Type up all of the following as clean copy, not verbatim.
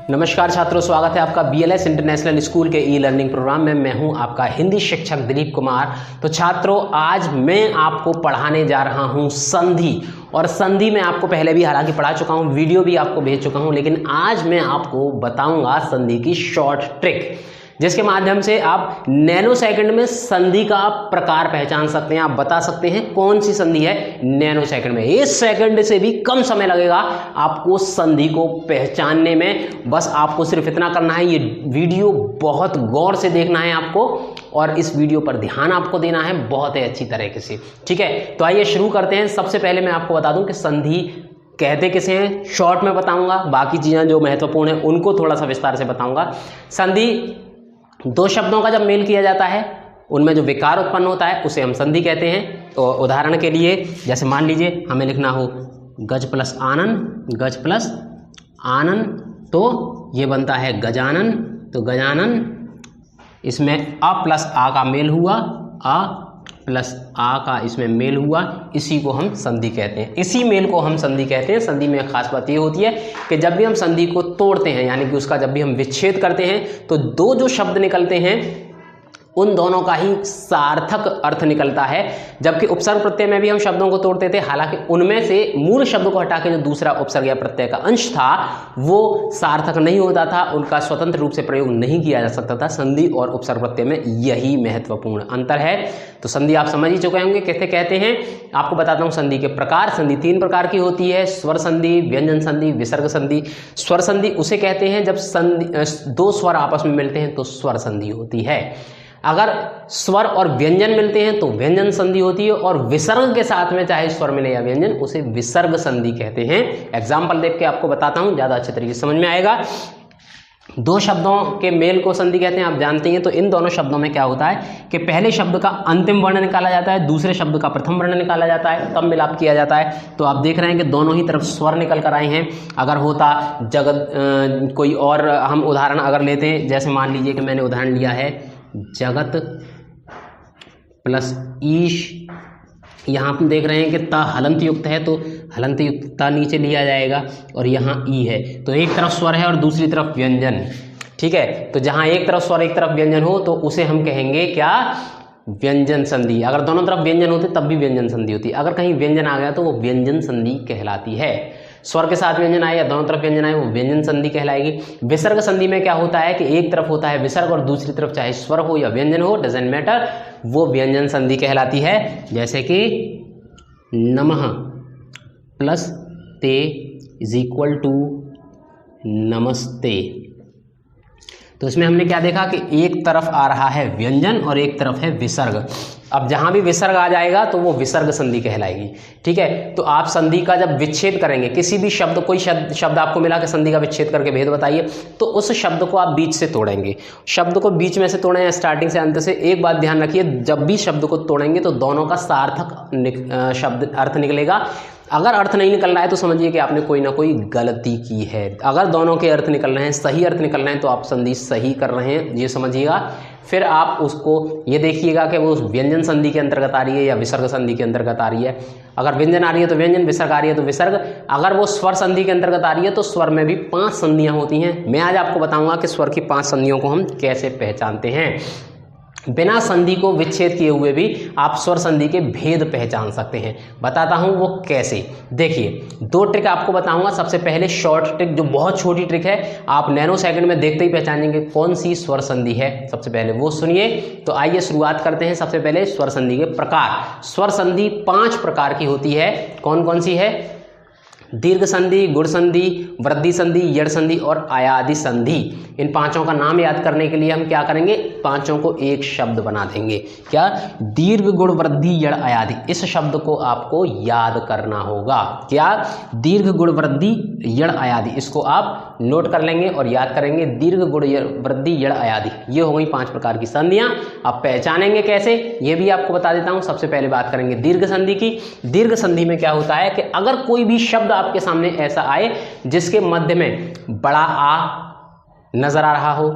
नमस्कार छात्रों, स्वागत है आपका BLS इंटरनेशनल स्कूल के ई लर्निंग प्रोग्राम में। मैं हूं आपका हिंदी शिक्षक दिलीप कुमार। तो छात्रों, आज मैं आपको पढ़ाने जा रहा हूं संधि। और संधि में आपको पहले भी हालांकि पढ़ा चुका हूं, वीडियो भी आपको भेज चुका हूं, लेकिन आज मैं आपको बताऊंगा संधि की शॉर्ट ट्रिक, जिसके माध्यम से आप नैनो सेकंड में संधि का प्रकार पहचान सकते हैं। आप बता सकते हैं कौन सी संधि है नैनो सेकंड में। 1 सेकंड से भी कम समय लगेगा आपको संधि को पहचानने में। बस आपको सिर्फ इतना करना है, ये वीडियो बहुत गौर से देखना है आपको, और इस वीडियो पर ध्यान आपको देना है बहुत ही अच्छी तरीके से। ठीक है, तो आइए शुरू करते हैं। सबसे पहले मैं आपको बता दूं कि संधि कहते किसे हैं, शॉर्ट में बताऊंगा, बाकी चीजें जो महत्वपूर्ण है उनको थोड़ा सा विस्तार से बताऊंगा। संधि 2 शब्दों का जब मेल किया जाता है, उनमें जो विकार उत्पन्न होता है उसे हम संधि कहते हैं। तो उदाहरण के लिए जैसे मान लीजिए हमें लिखना हो गज प्लस आनन, गज प्लस आनन, तो ये बनता है गजानन। तो गजानन, इसमें अ प्लस आ का मेल हुआ, अ प्लस आ का इसमें मेल हुआ, इसी को हम संधि कहते हैं। इसी मेल को हम संधि कहते हैं। संधि में खास बात ये होती है कि जब भी हम संधि को तोड़ते हैं, यानी कि उसका जब भी हम विच्छेद करते हैं, तो 2 जो शब्द निकलते हैं उन दोनों का ही सार्थक अर्थ निकलता है। जबकि उपसर्ग प्रत्यय में भी हम शब्दों को तोड़ते थे, हालांकि उनमें से मूल शब्द को हटा के जो दूसरा उपसर्ग या प्रत्यय का अंश था वो सार्थक नहीं होता था, उनका स्वतंत्र रूप से प्रयोग नहीं किया जा सकता था। संधि और उपसर्ग प्रत्यय में यही महत्वपूर्ण अंतर है। तो संधि आप समझ ही चुके होंगे कैसे कहते हैं। आपको बताता हूं संधि के प्रकार। संधि 3 प्रकार की होती है: स्वर संधि, व्यंजन संधि, विसर्ग संधि। स्वर संधि उसे कहते हैं जब संधि 2 स्वर आपस में मिलते हैं तो स्वर संधि होती है। अगर स्वर और व्यंजन मिलते हैं तो व्यंजन संधि होती है, और विसर्ग के साथ में चाहे स्वर मिले या व्यंजन, उसे विसर्ग संधि कहते हैं। एग्जाम्पल देख के आपको बताता हूं, ज्यादा अच्छे तरीके से समझ में आएगा। 2 शब्दों के मेल को संधि कहते हैं, आप जानते हैं। तो इन दोनों शब्दों में क्या होता है कि पहले शब्द का अंतिम वर्ण निकाला जाता है, दूसरे शब्द का प्रथम वर्ण निकाला जाता है, तब मिलाप किया जाता है। तो आप देख रहे हैं कि दोनों ही तरफ स्वर निकल कर आए हैं। अगर होता जगत कोई और हम उदाहरण अगर लेते हैं, जैसे मान लीजिए कि मैंने उदाहरण लिया है जगत प्लस ईश। यहाँ हम देख रहे हैं कि ता हलंत युक्त है, तो हलंत युक्त ता नीचे लिया जाएगा, और यहाँ ई है। तो एक तरफ स्वर है और दूसरी तरफ व्यंजन। ठीक है, तो जहाँ एक तरफ स्वर एक तरफ व्यंजन हो तो उसे हम कहेंगे क्या? व्यंजन संधि। अगर दोनों तरफ व्यंजन होते तब भी व्यंजन संधि होती। अगर कहीं व्यंजन आ गया तो वो व्यंजन संधि कहलाती है। स्वर के साथ व्यंजन आए या दोनों तरफ व्यंजन आए वो व्यंजन संधि कहलाएगी। विसर्ग संधि में क्या होता है कि एक तरफ होता है विसर्ग और दूसरी तरफ चाहे स्वर हो या व्यंजन हो, डजंट मैटर, वो व्यंजन संधि कहलाती है। जैसे कि नमः प्लस ते इज इक्वल टू नमस्ते। तो इसमें हमने क्या देखा कि एक तरफ आ रहा है व्यंजन और एक तरफ है विसर्ग। अब जहां भी विसर्ग आ जाएगा तो वो विसर्ग संधि कहलाएगी। ठीक है, तो आप संधि का जब विच्छेद करेंगे, किसी भी शब्द, कोई शब्द आपको मिला कि संधि का विच्छेद करके भेद बताइए, तो उस शब्द को आप बीच से तोड़ेंगे। शब्द को बीच में से तोड़ें या स्टार्टिंग से अंत से। एक बात ध्यान रखिए, जब भी शब्द को तोड़ेंगे तो दोनों का सार्थक शब्द अर्थ निकलेगा। अगर अर्थ नहीं निकल रहा है तो समझिए कि आपने कोई ना कोई गलती की है। अगर दोनों के अर्थ निकल रहे हैं, सही अर्थ निकल रहे हैं, तो आप संधि सही कर रहे हैं, ये समझिएगा। फिर आप उसको ये देखिएगा कि वो व्यंजन संधि के अंतर्गत आ रही है या विसर्ग संधि के अंतर्गत आ रही है। अगर व्यंजन आ रही है तो व्यंजन, विसर्ग आ रही है तो विसर्ग। अगर वो स्वर संधि के अंतर्गत आ रही है तो स्वर में भी 5 संधियां होती हैं। मैं आज आपको बताऊंगा कि स्वर की 5 संधियों को हम कैसे पहचानते हैं। बिना संधि को विच्छेद किए हुए भी आप स्वर संधि के भेद पहचान सकते हैं। बताता हूं वो कैसे। देखिए, 2 ट्रिक आपको बताऊंगा। सबसे पहले शॉर्ट ट्रिक, जो बहुत छोटी ट्रिक है, आप नैनो सेकंड में देखते ही पहचानेंगे कौन सी स्वर संधि है। सबसे पहले वो सुनिए। तो आइए शुरुआत करते हैं। सबसे पहले स्वर संधि के प्रकार। स्वर संधि 5 प्रकार की होती है। कौन कौन सी है? दीर्घ संधि, गुण संधि, वृद्धि संधि, यड़ संधि और आयादि संधि। इन 5 का नाम याद करने के लिए हम क्या करेंगे? 5 को एक शब्द बना देंगे। क्या? दीर्घ, गुण, वृद्धि, यड़, आयादि। इस शब्द को आपको याद करना होगा। क्या? दीर्घ, गुण, वृद्धि, यड़, आयादि। इसको आप नोट कर लेंगे और याद करेंगे। दीर्घ, गुण, वृद्धि, यड़, आयादि, ये हो गई 5 प्रकार की संधियां। आप पहचानेंगे कैसे, ये भी आपको बता देता हूं। सबसे पहले बात करेंगे दीर्घ संधि की। दीर्घ संधि में क्या होता है कि अगर कोई भी शब्द आपके सामने ऐसा आए जिसके मध्य में बड़ा आ नजर आ रहा हो,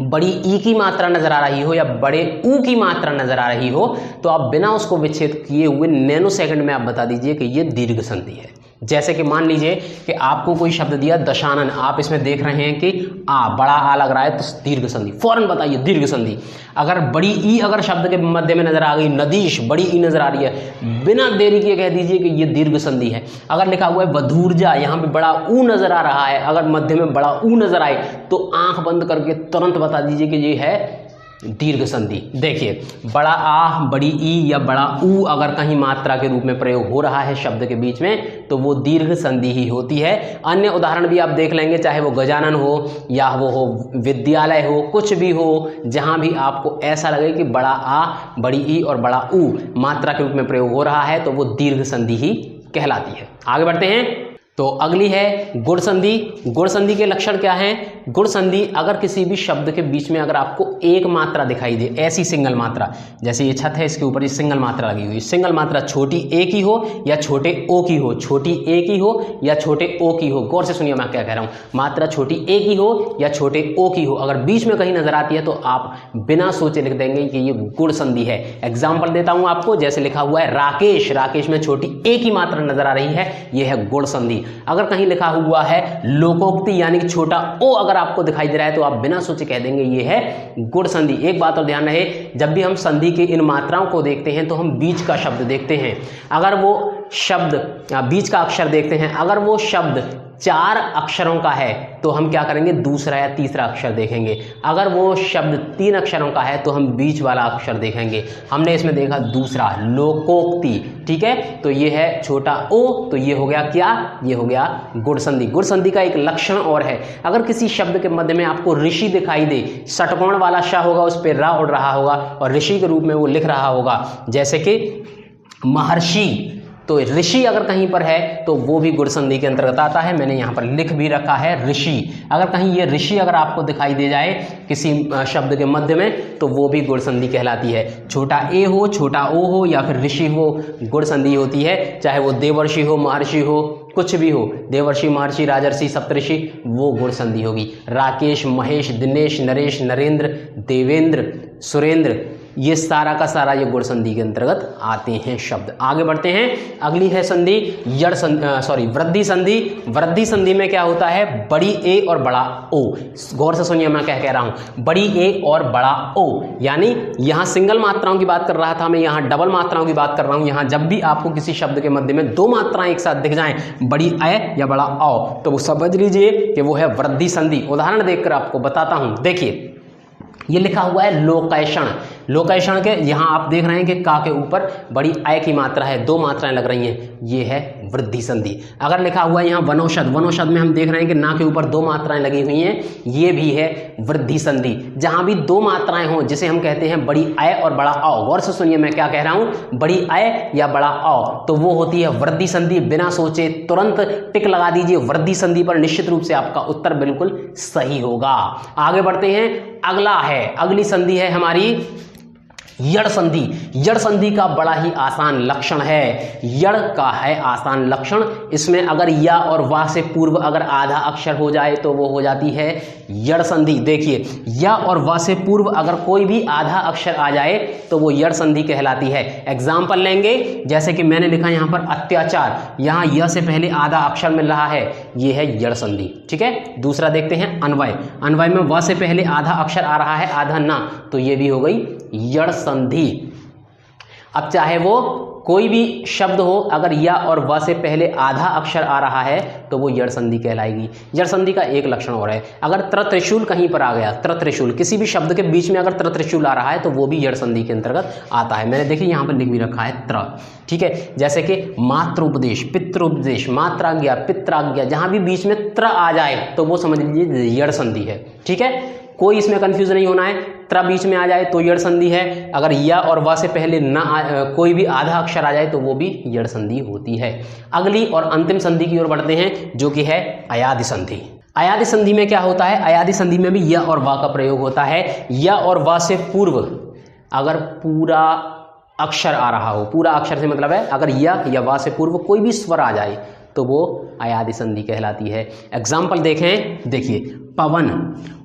बड़ी ई की मात्रा नजर आ रही हो या बड़े ऊ की मात्रा नजर आ रही हो, तो आप बिना उसको विच्छेद किए हुए नैनो सेकंड में आप बता दीजिए कि ये दीर्घ संधि है। जैसे कि मान लीजिए कि आपको कोई शब्द दिया दशानन, आप इसमें देख रहे हैं कि बड़ा आ लग रहा है तो दीर्घ संधि, फौरन बताइए दीर्घ संधि। अगर बड़ी ई अगर शब्द के मध्य में नजर आ गई, नदीश बड़ी ई नजर आ रही है, बिना देरी के कह दीजिए कि ये दीर्घ संधि है। अगर लिखा हुआ है वधूर्जा, यहाँ पे बड़ा ऊ नजर आ रहा है, अगर मध्य में बड़ा ऊ नजर आए तो आंख बंद करके तुरंत बता दीजिए कि ये है दीर्घ संधि। देखिए बड़ा आ, बड़ी ई या बड़ा ऊ अगर कहीं मात्रा के रूप में प्रयोग हो रहा है शब्द के बीच में तो वो दीर्घ संधि ही होती है। अन्य उदाहरण भी आप देख लेंगे, चाहे वो गजानन हो या वो हो विद्यालय हो, कुछ भी हो, जहां भी आपको ऐसा लगे कि बड़ा आ, बड़ी ई और बड़ा ऊ मात्रा के रूप में प्रयोग हो रहा है तो वो दीर्घ संधि ही कहलाती है। आगे बढ़ते हैं। तो अगली है गुण संधि। गुण संधि के लक्षण क्या हैं? गुण संधि अगर किसी भी शब्द के बीच में अगर आपको एक मात्रा दिखाई दे, ऐसी सिंगल मात्रा, जैसे ये छत है इसके ऊपर ये सिंगल मात्रा लगी हुई, सिंगल मात्रा छोटी ए की हो या छोटे ओ की हो, छोटी ए की हो या छोटे ओ की हो, गौर से सुनिए मैं क्या कह रहा हूँ, मात्रा छोटी ए की हो या छोटे ओ की हो, अगर बीच में कहीं नजर आती है तो आप बिना सोचे लिख देंगे कि ये गुण संधि है। एग्जाम्पल देता हूँ आपको, जैसे लिखा हुआ है राकेश, राकेश में छोटी ए की मात्रा नजर आ रही है, यह है गुण संधि। अगर कहीं लिखा हुआ है लोकोक्ति यानी कि छोटा ओ अगर आपको दिखाई दे रहा है तो आप बिना सोचे कह देंगे ये है गुण संधि। एक बात और ध्यान रहे, जब भी हम संधि के इन मात्राओं को देखते हैं तो हम बीच का शब्द देखते हैं। अगर वो शब्द बीच का अक्षर देखते हैं, अगर वो शब्द 4 अक्षरों का है तो हम क्या करेंगे, दूसरा या तीसरा अक्षर देखेंगे। अगर वो शब्द 3 अक्षरों का है तो हम बीच वाला अक्षर देखेंगे। हमने इसमें देखा दूसरा लोकोक्ति, ठीक है, तो ये है छोटा ओ, तो ये हो गया क्या, ये हो गया गुण संधि। गुण संधि का एक लक्षण और है, अगर किसी शब्द के मध्य में आपको ऋषि दिखाई दे, षटकोण वाला श होगा, उस पर रा उड़ रहा होगा और ऋषि के रूप में वो लिख रहा होगा, जैसे कि महर्षि, तो ऋषि अगर कहीं पर है तो वो भी गुण संधि के अंतर्गत आता है। मैंने यहाँ पर लिख भी रखा है ऋषि। अगर कहीं ये ऋषि अगर आपको दिखाई दे जाए किसी शब्द के मध्य में तो वो भी गुण संधि कहलाती है। छोटा ए हो, छोटा ओ हो या फिर ऋषि हो, गुण संधि होती है। चाहे वो देवर्षि हो, महर्षि हो, कुछ भी हो, देवर्षि, महर्षि, राजर्षि, सप्तऋषि, वो गुण संधि होगी। राकेश, महेश, दिनेश, नरेश, नरेंद्र, देवेंद्र, सुरेंद्र, ये सारा का सारा ये गुण संधि के अंतर्गत आते हैं शब्द। आगे बढ़ते हैं। अगली है संधि वृद्धि संधि। वृद्धि संधि में क्या होता है, बड़ी ए और बड़ा ओ। गौर से सुनिए मैं क्या कह रहा हूं, बड़ी ए और बड़ा ओ, यानी यहां सिंगल मात्राओं की बात कर रहा था मैं, यहां डबल मात्राओं की बात कर रहा हूं। यहां जब भी आपको किसी शब्द के मध्य में 2 मात्राएं एक साथ दिख जाएं, बड़ी ए या बड़ा ओ, तो वो समझ लीजिए कि वो है वृद्धि संधि। उदाहरण देखकर आपको बताता हूं। देखिए ये लिखा हुआ है लोकेशण। लोकेशण के यहाँ आप देख रहे हैं कि का के ऊपर बड़ी आय की मात्रा है, 2 मात्राएं लग रही हैं, ये है वृद्धि संधि। अगर लिखा हुआ है यहाँ वनौषध, वनौषध में हम देख रहे हैं कि ना के ऊपर 2 मात्राएं लगी हुई हैं, ये भी है वृद्धि संधि। जहां भी 2 मात्राएं हों जिसे हम कहते हैं बड़ी आय और बड़ा औ, गौर से सुनिए मैं क्या कह रहा हूं, बड़ी आय या बड़ा औ, तो वो होती है वृद्धि संधि। बिना सोचे तुरंत टिक लगा दीजिए वृद्धि संधि पर, निश्चित रूप से आपका उत्तर बिल्कुल सही होगा। आगे बढ़ते हैं। अगली संधि है हमारी यड़ संधि। यड़ संधि का बड़ा ही आसान लक्षण है। यड़ का है आसान लक्षण, इसमें अगर या और वा से पूर्व अगर आधा अक्षर हो जाए तो वो हो जाती है यड़ संधि। देखिए या और वा से पूर्व अगर कोई भी आधा अक्षर आ जाए तो वो यड़ संधि कहलाती है। एग्जाम्पल लेंगे, जैसे कि मैंने लिखा यहाँ पर अत्याचार, यहाँ य से पहले आधा अक्षर मिल रहा है, ये है यड़ संधि, ठीक है। दूसरा देखते हैं अन्वय। अन्वय में व से पहले आधा अक्षर आ रहा है, आधा ना, तो ये भी हो गई यड़ संधि। अब चाहे वो कोई भी शब्द हो, अगर या और व से पहले आधा अक्षर आ रहा है तो वो यड़ संधि कहलाएगी। यड़ संधि का एक लक्षण और है, अगर त्र त्रिशूल कहीं पर आ गया, त्र त्रिशूल किसी भी शब्द के बीच में अगर त्र त्रिशूल आ रहा है तो वो भी यड़ संधि के अंतर्गत आता है। मैंने देखिए यहाँ पर लिख भी रखा है त्र, ठीक है। जैसे कि मात्रोपदेश, पित्रोपदेश, मात्राज्ञा, पित्राज्ञा, जहां भी बीच में त्र आ जाए तो वो समझ लीजिए यड़ संधि है, ठीक है। कोई इसमें कंफ्यूज नहीं होना है, त्र बीच में आ जाए तो यड़ संधि है, अगर या और व से पहले कोई भी आधा अक्षर आ जाए तो वो भी यड़ संधि होती है। अगली और अंतिम संधि की ओर बढ़ते हैं, जो कि है अयादि संधि। अयादि संधि में क्या होता है, अयादि संधि में भी या और व का प्रयोग होता है। या और व से पूर्व अगर पूरा अक्षर आ रहा हो, पूरा अक्षर से मतलब है अगर या व से पूर्व कोई भी स्वर आ जाए तो वो अयादि संधि कहलाती है। एग्जाम्पल देखें, देखिए पवन,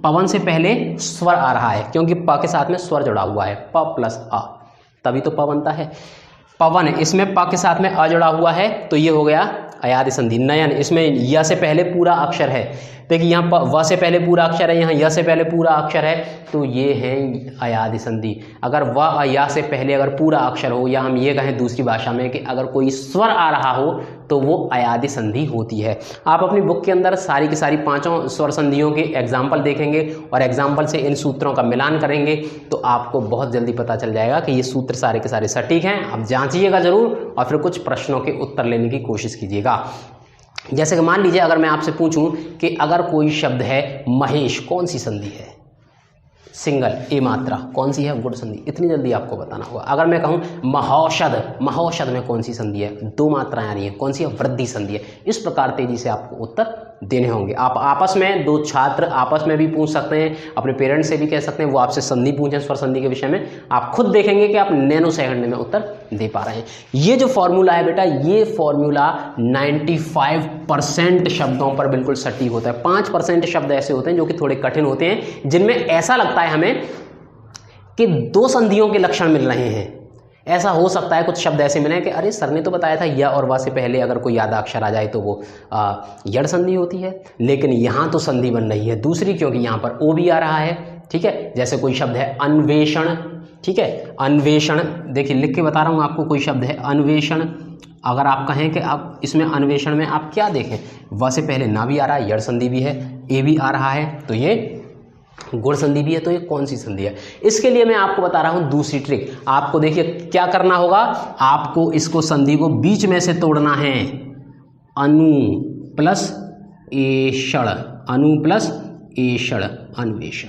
पवन से पहले स्वर आ रहा है क्योंकि प के साथ में स्वर जुड़ा हुआ है, प प्लस अ, तभी तो प बनता है। पवन, इसमें प के साथ में अ जुड़ा हुआ है तो ये हो गया अयादि संधि। नयन, इसमें य से पहले पूरा अक्षर है, देखिए यहाँ पर व से पहले पूरा अक्षर है, यहाँ य से पहले पूरा अक्षर है, तो ये है अयादि संधि। अगर व और या से पहले अगर पूरा अक्षर हो, या हम ये कहें दूसरी भाषा में कि अगर कोई स्वर आ रहा हो, तो वो अयादि संधि होती है। आप अपनी बुक के अंदर सारी की सारी पांचों स्वर संधियों के एग्जाम्पल देखेंगे और एग्जाम्पल से इन सूत्रों का मिलान करेंगे, तो आपको बहुत जल्दी पता चल जाएगा कि ये सूत्र सारे के सारे सटीक हैं। आप जांचिएगा जरूर और फिर कुछ प्रश्नों के उत्तर लेने की कोशिश कीजिएगा। जैसे कि मान लीजिए अगर मैं आपसे पूछूं कि अगर कोई शब्द है महेश, कौन सी संधि है? सिंगल, ए मात्रा, कौन सी है? गुण संधि। इतनी जल्दी आपको बताना होगा। अगर मैं कहूं महौषध, महौषध में कौन सी संधि है? दो मात्राएं आ रही है, कौन सी है? वृद्धि संधि है। इस प्रकार तेजी से आपको उत्तर देने होंगे। आप आपस में, दो छात्र आपस में भी पूछ सकते हैं, अपने पेरेंट्स से भी कह सकते हैं, वो आपसे संधि पूछें स्वर संधि के विषय में। आप खुद देखेंगे कि आप नैनो सेकंड में उत्तर दे पा रहे हैं। ये जो फॉर्मूला है बेटा, ये फॉर्मूला 95% शब्दों पर बिल्कुल सटीक होता है। 5% शब्द ऐसे होते हैं जो कि थोड़े कठिन होते हैं, जिनमें ऐसा लगता है हमें कि दो संधियों के लक्षण मिल रहे हैं। ऐसा हो सकता है कुछ शब्द ऐसे मिले कि अरे सर ने तो बताया था य और वा से पहले अगर कोई याद अक्षर आ जाए तो वो यड़ संधि होती है, लेकिन यहाँ तो संधि बन रही है दूसरी, क्योंकि यहाँ पर ओ भी आ रहा है। ठीक है, जैसे कोई शब्द है अन्वेषण, ठीक है, अन्वेषण, देखिए लिख के बता रहा हूँ आपको, कोई शब्द है अन्वेषण। अगर आप कहें कि आप इसमें अन्वेषण में आप क्या देखें, व से पहले ना भी आ रहा है, यड़ संधि भी है, ए भी आ रहा है, तो ये गुण संधि भी है, तो ये कौन सी संधि है? इसके लिए मैं आपको बता रहा हूं दूसरी ट्रिक। आपको देखिए क्या करना होगा, आपको इसको संधि को बीच में से तोड़ना है। अनु प्लस एषण, अनु प्लस एषण, अन्वेषण,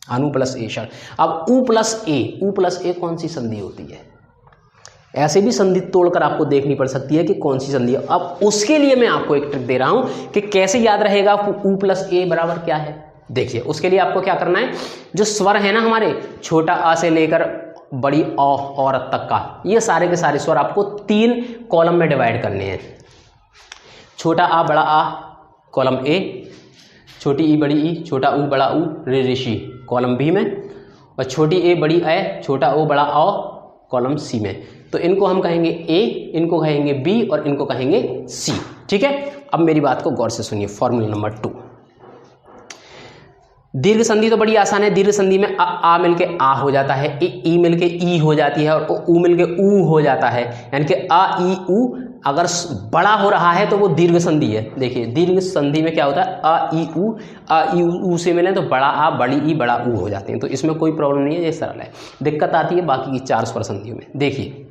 अनु प्लस एषण। अब उ प्लस ए, उ प्लस ए कौन सी संधि होती है? ऐसे भी संधि तोड़कर आपको देखनी पड़ सकती है कि कौन सी संधि है। अब उसके लिए मैं आपको एक ट्रिक दे रहा हूं कि कैसे याद रहेगा उ प्लस ए बराबर क्या है। देखिए उसके लिए आपको क्या करना है, जो स्वर है ना हमारे, छोटा आ से लेकर बड़ी औरत तक का, ये सारे के सारे स्वर आपको 3 कॉलम में डिवाइड करने हैं। छोटा आ बड़ा आ कॉलम ए, छोटी ई बड़ी ई, छोटा ऊ बड़ा ऊ, रे ऋषि कॉलम बी में, और छोटी ए बड़ी ए, छोटा ओ बड़ा औ कॉलम सी में। तो इनको हम कहेंगे ए, इनको कहेंगे बी और इनको कहेंगे सी। ठीक है, अब मेरी बात को गौर से सुनिए। फॉर्मूला नंबर 2, दीर्घ संधि तो बड़ी आसान है। दीर्घ संधि में आ मिलके आ हो जाता है, ई मिलके ई हो जाती है, और ऊ मिलके ऊ हो जाता है। यानी कि आ ई ऊ अगर बड़ा हो रहा है तो वो दीर्घ संधि है। देखिए दीर्घ संधि में क्या होता है, आ ई ऊ से मिले तो बड़ा आ बड़ी ई बड़ा ऊ हो जाते हैं। तो इसमें कोई प्रॉब्लम नहीं है, ये सरल है। दिक्कत आती है बाकी की 4 स्वर संधियों में। देखिए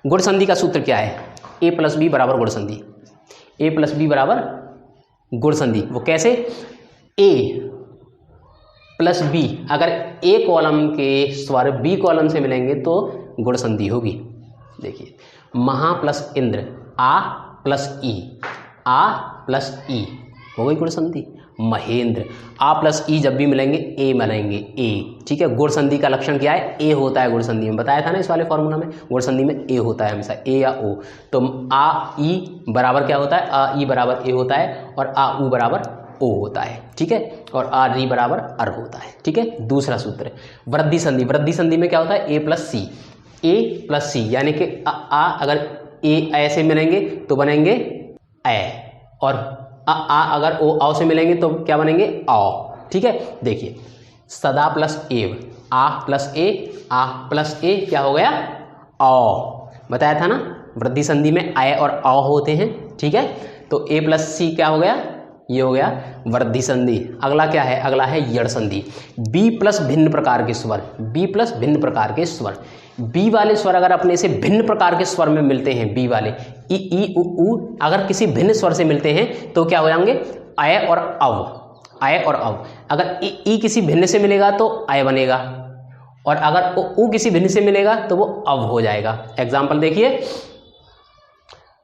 गुण संधि का सूत्र क्या है, ए प्लस बी बराबर गुण संधि, ए प्लस बी बराबर गुण संधि। वो कैसे, ए प्लस बी, अगर ए कॉलम के स्वर बी कॉलम से मिलेंगे तो गुण संधि होगी। देखिए महा प्लस इंद्र, आ प्लस ई, आ प्लस ई हो गई गुण संधि। महेंद्र, आ प्लस ई जब भी मिलेंगे ए मिलेंगे ए। ठीक है, गुण संधि का लक्षण क्या है, ए होता है गुण संधि में, बताया था ना इस वाले फॉर्मूला में। गुण संधि में ए होता है हमेशा, ए या ओ। तो आ ई बराबर क्या होता है, आ ई बराबर ए होता है, और आ ऊ बराबर ओ होता है। ठीक है, और आर री बराबर अर होता है। ठीक है, दूसरा सूत्र वृद्धि संधि। वृद्धि संधि में क्या होता है, ए प्लस सी, ए प्लस सी, यानी कि आ अगर ए ऐसे मिलेंगे तो बनेंगे ए, और आ अगर ओ आओ से मिलेंगे तो क्या बनेंगे, आओ। ठीक है, देखिए सदा प्लस एव, आ प्लस ए, आ प्लस ए क्या हो गया, आओ। बताया था ना वृद्धि संधि में ए और आओ होते हैं। ठीक है, तो ए प्लस सी क्या हो गया, ये हो गया वृद्धि संधि। अगला क्या है, अगला है यड़ संधि। बी प्लस भिन्न प्रकार के स्वर, बी प्लस भिन्न प्रकार के स्वर। बी वाले स्वर अगर अपने से भिन्न प्रकार के स्वर में मिलते हैं, बी वाले ई उ अगर किसी भिन्न स्वर से मिलते हैं तो क्या हो जाएंगे, अय और अव, अय और अव। अगर ई किसी भिन्न से मिलेगा तो अय बनेगा, और अगर उ किसी भिन्न से मिलेगा तो वो अव हो जाएगा। एग्जाम्पल देखिए,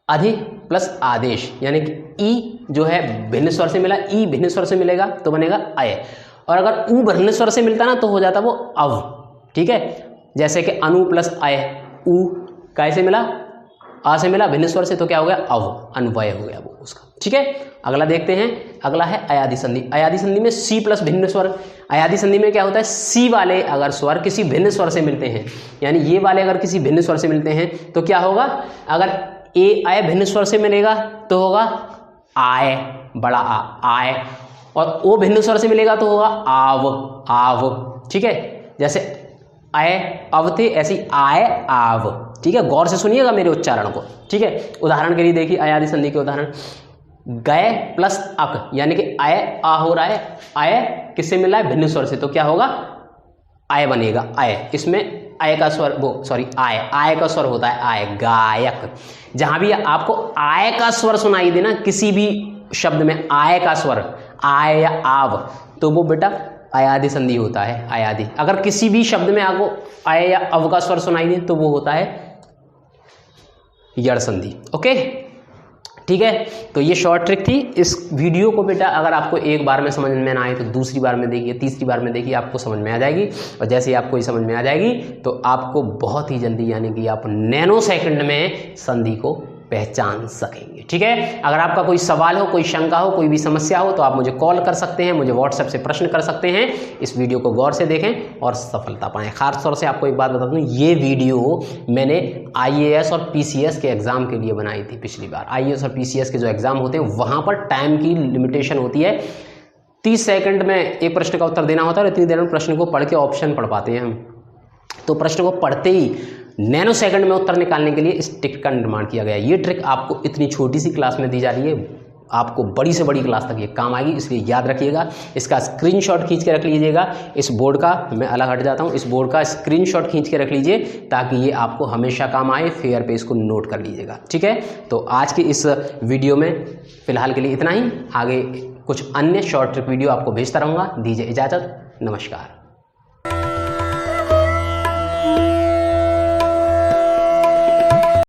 अधि प्लस आदेश, यानी कि ई जो है भिन्न स्वर से मिला, ई भिन्न स्वर से मिलेगा तो बनेगा अय, और अगर उ भिन्न स्वर से मिलता ना तो हो जाता वो अव। ठीक है, जैसे कि अनु प्लस अय, उ कैसे मिला, आ से मिला भिन्न स्वर से, तो क्या हो गया, अव, अन्वय हो गया वो उसका। ठीक है, अगला देखते हैं, अगला है अयादि संधि। अयादि संधि में सी प्लस भिन्न स्वर। अयादि संधि में क्या होता है, सी वाले अगर स्वर किसी भिन्न स्वर से मिलते हैं, यानी ये वाले अगर किसी भिन्न स्वर से मिलते हैं तो क्या होगा, अगर ए आय भिन्न स्वर से मिलेगा तो होगा आय, बड़ा आ, आय। और ओ भिन्न स्वर से मिलेगा तो होगा आव, आव। ठीक है, जैसे आय अव थे ऐसी आय आव। ठीक है, गौर से सुनिएगा मेरे उच्चारण को। ठीक है, उदाहरण के लिए देखिए अयादि संधि के उदाहरण, गए प्लस अक यानी कि आय आ हो रहा है, आय किससे मिला है, भिन्न स्वर से, तो क्या होगा, आय बनेगा, आय। इसमें आय का स्वर, वो सॉरी आय का स्वर होता है आय, गायक। जहां भी आपको आय का स्वर सुनाई देना किसी भी शब्द में, आय का स्वर, आय या आव, तो वो बेटा अयादि संधि होता है, अयादि। अगर किसी भी शब्द में आपको आय या अव का स्वर सुनाई दे तो वो होता है यड़ संधि। ओके, ठीक है, तो ये शॉर्ट ट्रिक थी। इस वीडियो को बेटा अगर आपको एक बार में समझ में ना आए तो दूसरी बार में देखिए, तीसरी बार में देखिए, आपको समझ में आ जाएगी। और जैसे ही आपको ये समझ में आ जाएगी तो आपको बहुत ही जल्दी, यानी कि आप नैनो सेकंड में संधि को पहचान सकेंगे। ठीक है, अगर आपका कोई सवाल हो, कोई शंका हो, कोई भी समस्या हो तो आप मुझे कॉल कर सकते हैं, मुझे व्हाट्सएप से प्रश्न कर सकते हैं। इस वीडियो को गौर से देखें और सफलता पाएं। खास तौर से आपको एक बात बता दूं, ये वीडियो मैंने IAS और PCS के एग्जाम के लिए बनाई थी पिछली बार। IAS और PCS के जो एग्जाम होते हैं वहां पर टाइम की लिमिटेशन होती है, 30 सेकंड में एक प्रश्न का उत्तर देना होता है और इतनी देर में प्रश्न को पढ़ के ऑप्शन पढ़ पाते हैं हम। तो प्रश्न को पढ़ते ही नैनो सेकंड में उत्तर निकालने के लिए इस ट्रिक का निर्माण किया गया। ये ट्रिक आपको इतनी छोटी सी क्लास में दी जा रही है, आपको बड़ी से बड़ी क्लास तक ये काम आएगी, इसलिए याद रखिएगा। इसका स्क्रीनशॉट खींच के रख लीजिएगा। इस बोर्ड का, मैं अलग हट जाता हूँ, इस बोर्ड का स्क्रीनशॉट खींच के रख लीजिए ताकि ये आपको हमेशा काम आए। फेयर पे इसको नोट कर लीजिएगा। ठीक है, तो आज के इस वीडियो में फिलहाल के लिए इतना ही। आगे कुछ अन्य शॉर्ट ट्रिक वीडियो आपको भेजता रहूँगा। दीजिए इजाज़त, नमस्कार।